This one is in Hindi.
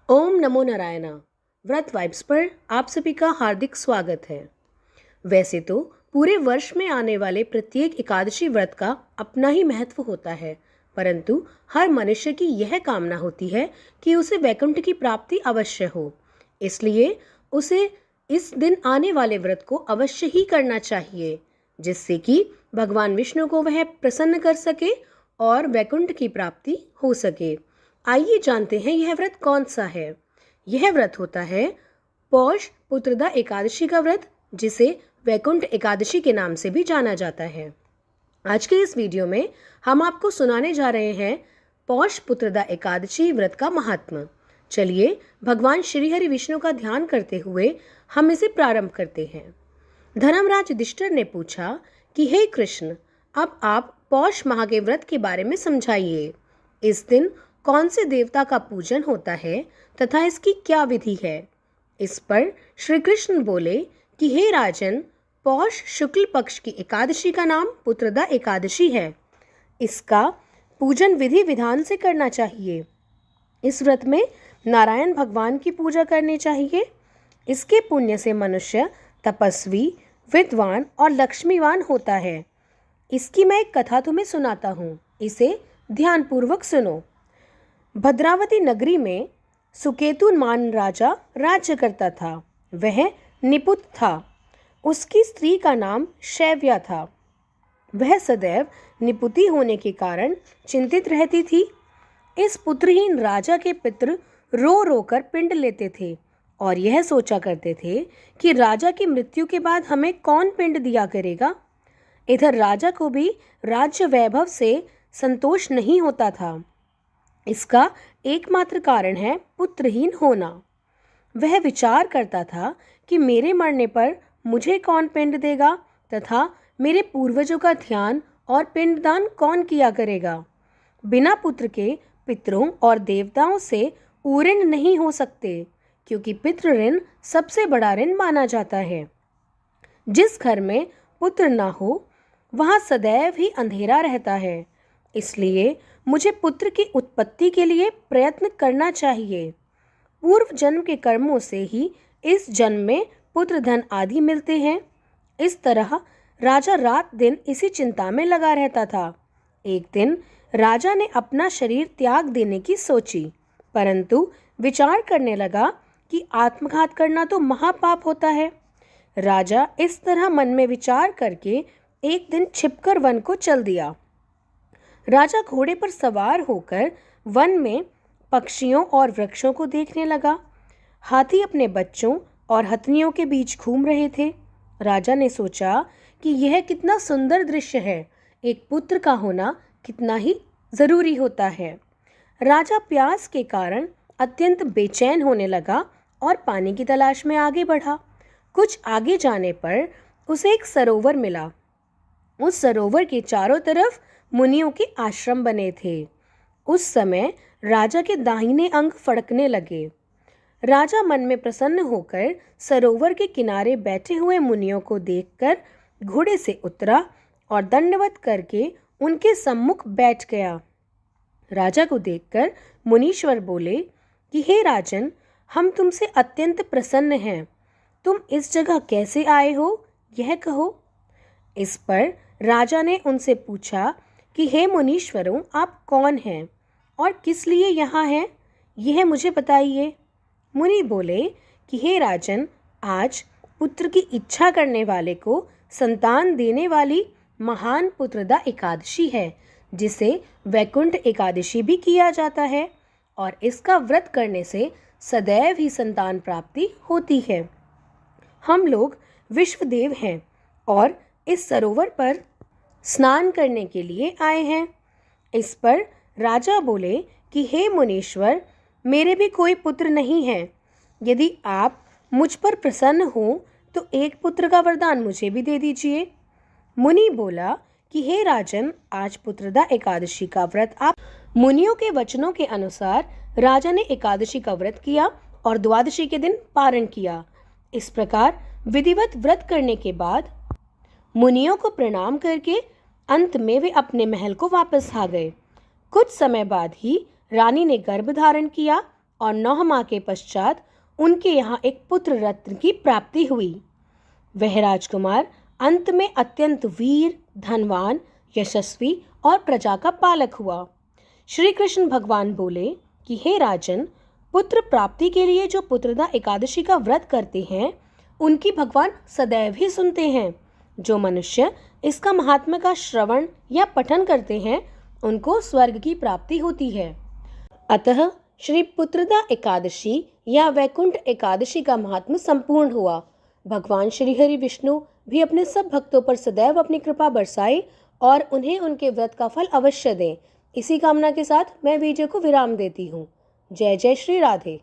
ओम नमो नारायणा। व्रत वाइब्स पर आप सभी का हार्दिक स्वागत है। वैसे तो पूरे वर्ष में आने वाले प्रत्येक एकादशी व्रत का अपना ही महत्व होता है, परंतु हर मनुष्य की यह कामना होती है कि उसे वैकुंठ की प्राप्ति अवश्य हो। इसलिए उसे इस दिन आने वाले व्रत को अवश्य ही करना चाहिए, जिससे कि भगवान विष्णु को वह प्रसन्न कर सके और वैकुंठ की प्राप्ति हो सके। आइए जानते हैं यह व्रत कौन सा है। यह व्रत होता है पौष पुत्रदा एकादशी का व्रत, जिसे वैकुंठ एकादशी के नाम से भी जाना जाता है। आज के इस वीडियो में हम आपको सुनाने जा रहे हैं पौष पुत्रदा एकादशी व्रत का महात्म्य। चलिए भगवान श्री हरि विष्णु का ध्यान करते हुए हम इसे प्रारंभ करते हैं। धर्मराज युधिष्ठिर ने पूछा कि हे कृष्ण, अब आप पौष माह के व्रत के बारे में समझाइए। इस दिन कौन से देवता का पूजन होता है तथा इसकी क्या विधि है। इस पर श्री कृष्ण बोले कि हे राजन, पौष शुक्ल पक्ष की एकादशी का नाम पुत्रदा एकादशी है। इसका पूजन विधि विधान से करना चाहिए। इस व्रत में नारायण भगवान की पूजा करनी चाहिए। इसके पुण्य से मनुष्य तपस्वी, विद्वान और लक्ष्मीवान होता है। इसकी मैं एक कथा तुम्हें सुनाता हूँ, इसे ध्यानपूर्वक सुनो। भद्रावती नगरी में सुकेतुमान राजा राज्य करता था। वह निपुत था। उसकी स्त्री का नाम शैव्या था। वह सदैव निपुती होने के कारण चिंतित रहती थी। इस पुत्रहीन राजा के पितृ रो रो कर पिंड लेते थे और यह सोचा करते थे कि राजा की मृत्यु के बाद हमें कौन पिंड दिया करेगा। इधर राजा को भी राज्य वैभव से संतोष नहीं होता था। इसका एकमात्र कारण है पुत्रहीन होना। वह विचार करता था कि मेरे मरने पर मुझे कौन पिंड देगा तथा मेरे पूर्वजों का ध्यान और पिंडदान कौन किया करेगा। बिना पुत्र के पितरों और देवताओं से ऊऋण नहीं हो सकते, क्योंकि पितृ ऋण सबसे बड़ा ऋण माना जाता है। जिस घर में पुत्र ना हो वहाँ सदैव ही अंधेरा रहता है। इसलिए मुझे पुत्र की उत्पत्ति के लिए प्रयत्न करना चाहिए। पूर्व जन्म के कर्मों से ही इस जन्म में पुत्र धन आदि मिलते हैं। इस तरह राजा रात दिन इसी चिंता में लगा रहता था। एक दिन राजा ने अपना शरीर त्याग देने की सोची, परंतु विचार करने लगा कि आत्मघात करना तो महापाप होता है। राजा इस तरह मन में विचार करके एक दिन छिपकर वन को चल दिया। राजा घोड़े पर सवार होकर वन में पक्षियों और वृक्षों को देखने लगा। हाथी अपने बच्चों और हथनियों के बीच घूम रहे थे। राजा ने सोचा कि यह कितना सुंदर दृश्य है। एक पुत्र का होना कितना ही जरूरी होता है। राजा प्यास के कारण अत्यंत बेचैन होने लगा और पानी की तलाश में आगे बढ़ा। कुछ आगे जाने पर उसे एक सरोवर मिला। उस सरोवर के चारों तरफ मुनियों के आश्रम बने थे। उस समय राजा के दाहिने अंग फड़कने लगे। राजा मन में प्रसन्न होकर सरोवर के किनारे बैठे हुए मुनियों को देखकर घोड़े से उतरा और दंडवत करके उनके सम्मुख बैठ गया। राजा को देखकर मुनीश्वर बोले कि हे राजन, हम तुमसे अत्यंत प्रसन्न हैं। तुम इस जगह कैसे आए हो, यह कहो। इस पर राजा ने उनसे पूछा कि हे मुनीश्वरों, आप कौन हैं और किस लिए यहाँ हैं, यह मुझे बताइए। मुनि बोले कि हे राजन, आज पुत्र की इच्छा करने वाले को संतान देने वाली महान पुत्रदा एकादशी है, जिसे वैकुंठ एकादशी भी किया जाता है और इसका व्रत करने से सदैव ही संतान प्राप्ति होती है। हम लोग विश्वदेव हैं और इस सरोवर पर स्नान करने के लिए आए हैं। इस पर राजा बोले कि हे मुनीश्वर, मेरे भी कोई पुत्र नहीं है। यदि आप मुझ पर प्रसन्न हो तो एक पुत्र का वरदान मुझे भी दे दीजिए। मुनि बोला कि हे राजन, आज पुत्रदा एकादशी का व्रत आप। मुनियों के वचनों के अनुसार राजा ने एकादशी का व्रत किया और द्वादशी के दिन पारण किया। इस प्रकार विधिवत व्रत करने के बाद मुनियों को प्रणाम करके अंत में वे अपने महल को वापस आ गए। कुछ समय बाद ही रानी ने गर्भ धारण किया और 9 माह के पश्चात उनके यहाँ एक पुत्र रत्न की प्राप्ति हुई। वह राजकुमार अंत में अत्यंत वीर, धनवान, यशस्वी और प्रजा का पालक हुआ। श्री कृष्ण भगवान बोले कि हे राजन, पुत्र प्राप्ति के लिए जो पुत्रदा एकादशी का व्रत करते हैं उनकी भगवान सदैव ही सुनते हैं। जो मनुष्य इसका महात्म्य का श्रवण या पठन करते हैं उनको स्वर्ग की प्राप्ति होती है। अतः श्री पुत्रदा एकादशी या वैकुंठ एकादशी का महात्म्य संपूर्ण हुआ। भगवान श्री हरि विष्णु भी अपने सब भक्तों पर सदैव अपनी कृपा बरसाए और उन्हें उनके व्रत का फल अवश्य दें। इसी कामना के साथ मैं वीडियो को विराम देती हूँ। जय जय श्री राधे।